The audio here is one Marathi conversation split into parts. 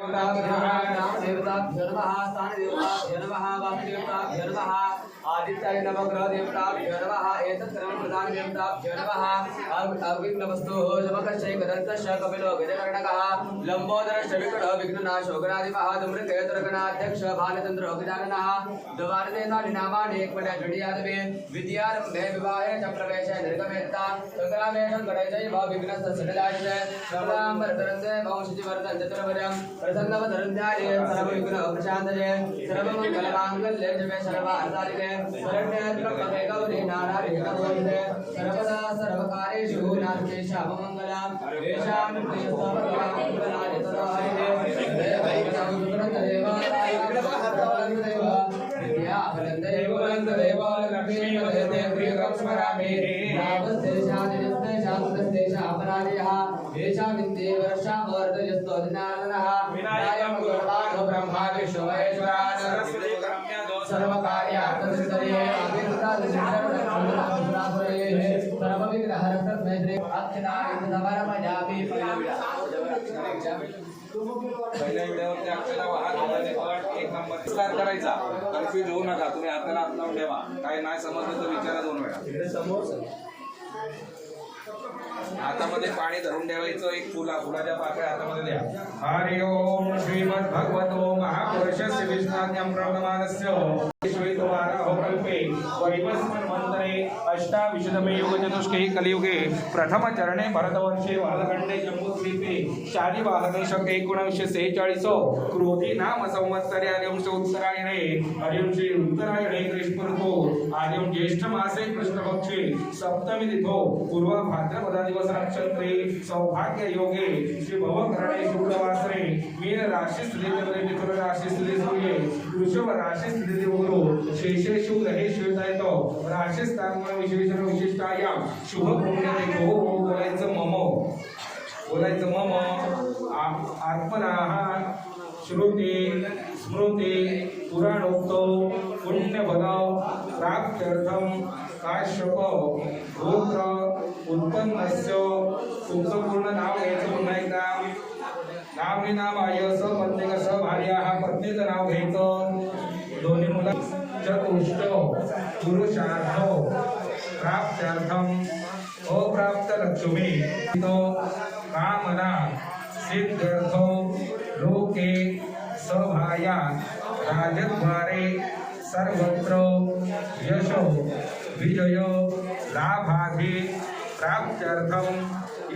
देवताभ्यो नमः स्थानदेवताभ्यो नमः वासुदेवताभ्यो नमः आदित्याय नवग्रह देवताभ्यो नमः एतत्सर्वं प्रधान देवताभ्यो नमः अविघ्नवस्तुः जमकश्चैकदन्तश्च कपिलो गजकर्णकः लम्बोदरश्च विकटो विघ्ननाशो गणाधिमहाधूम्रकेतुर्गणाध्यक्ष भालचन्द्रो गजाननः द्वारदेतानि एकपट्याजुडियादवे विद्यारम्भे विवाहे च प्रवेशे निर्गमेत्ता संग्रामेषं गणैजैव विघ्नस्तसडलाय श्रवणाम्बरतरन्ते वंशजिवर्धन चतुर्भुजं प्रसन्नवदरन्ध्याये सर्वविघ्नोपशान्तये सर्वमङ्गलमाङ्गल्ये शिवे सर्वार्थसाधिके शरण्ये त्र्यम्बके गौरी नारायणे नमोस्तुते सर्वदा सर्वकार्येषु नास्ति श्याममङ्गलं येषां प्रियस्तवकामङ्गलाय तदाहरिते पहिल्या व्हिडिओवरती आपल्याला एक नंबर करायचा कन्फ्यूज होऊ नका तुम्ही हाताला हात लावून ठेवा काय नाही समजलं तर विचारा 2 वेळा हातामध्ये पाणी धरून ठेवायचं एक फुलाच्या पाकळ्या हातामध्ये द्या हरि ओम श्रीमद् भगवतो महापुरुषस्य विष्णान्यं प्रणमानस्य श्वेतवाराहो कल्पे वैवस्वन् मंत्रे अष्टाविंशतमे युगचतुष्के कलियुगे प्रथम चरणे भरतवर्षे वालखंडे जम्बूद्वीपे शालिवाहने शके 1946 क्रोधी नाम संवत्सरे आर्यंश उत्तरायणे आर्यंश उत्तरायणे ग्रीष्मऋतु आर्यं ज्येष्ठ मासे कृष्णपक्षे सप्तमी तिथो पूर्व भाद्रपद दिवस नक्षत्रे सौभाग्य योगे श्री भवकरणे शुक्रवासरे मीन राशि स्थिती चंद्रे मिथुन राशि स्थिती सूर्य वृषभ राशि स्थिती गुरु शेषेषु ग्रहे श्वेतायतो राशि स्थान विशेषण विशिष्टायाम शुभ पुण्यतिथो बोलायचं मम आत्मनाः श्रुती स्मृती पुराणोक्तो पुण्यफल प्राप्त्यर्थं काश्यप गोत्र उत्पन्नस्य तुमचं पूर्ण नाव घ्यायचं पुन्हा एकदा नामाय सपत्नीक भार्याः पत्नीचं नाव घ्यायचं दोन्ही मुला चतुष्ट पुरुषार्थ प्राप्त्यर्थम अप्राप्त लक्ष्मी कामना सिद्ध्यर्थ लोके सभाया राजद्वारे सर्वत्र यशो विजय लाभादि प्राप्त्यर्थम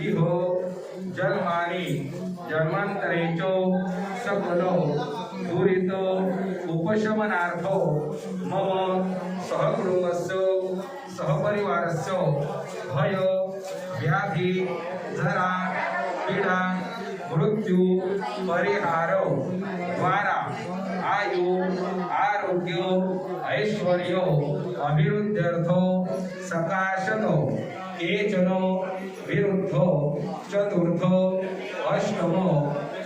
इहो जन्मानि जन्मांतरेचो सकलो दुरित उपशमनार्थो मम सहकुटुंबस्य सहपरिवारस्य भय व्याधि जरा पीडा मृत्यु परिहार द्वारा आयु आरोग्य ऐश्वर्य अभिवृद्ध्यर्थो सकाशतो केचन विरुद्ध चतुर्थ अष्टम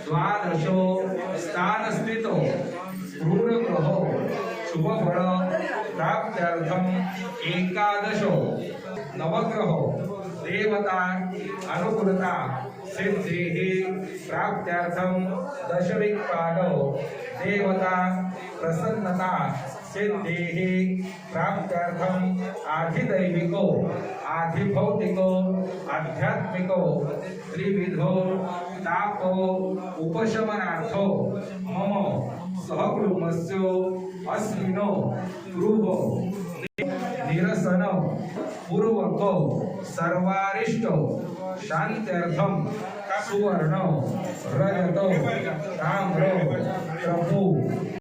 द्वादश स्थान स्थितो क्रूरग्रह शुभफल प्राप्त्यर्थम एकादशो नवग्रह देवता अनुकूलता सिद्धिः प्राप्त्यर्थम दशविक्पादो देवता प्रसन्नता सिद्धिः प्राप्त्यर्थम आधिदैविको आधिभौतिको आध्यात्मिको त्रिविधो तापो उपशमनार्थो मम सहकुटुंबस्य अस्मिनो गृह निरसन पूर्वक सर्वारिष्ट शांत्यर्थम सुवर्ण रजत ताम्र प्रभु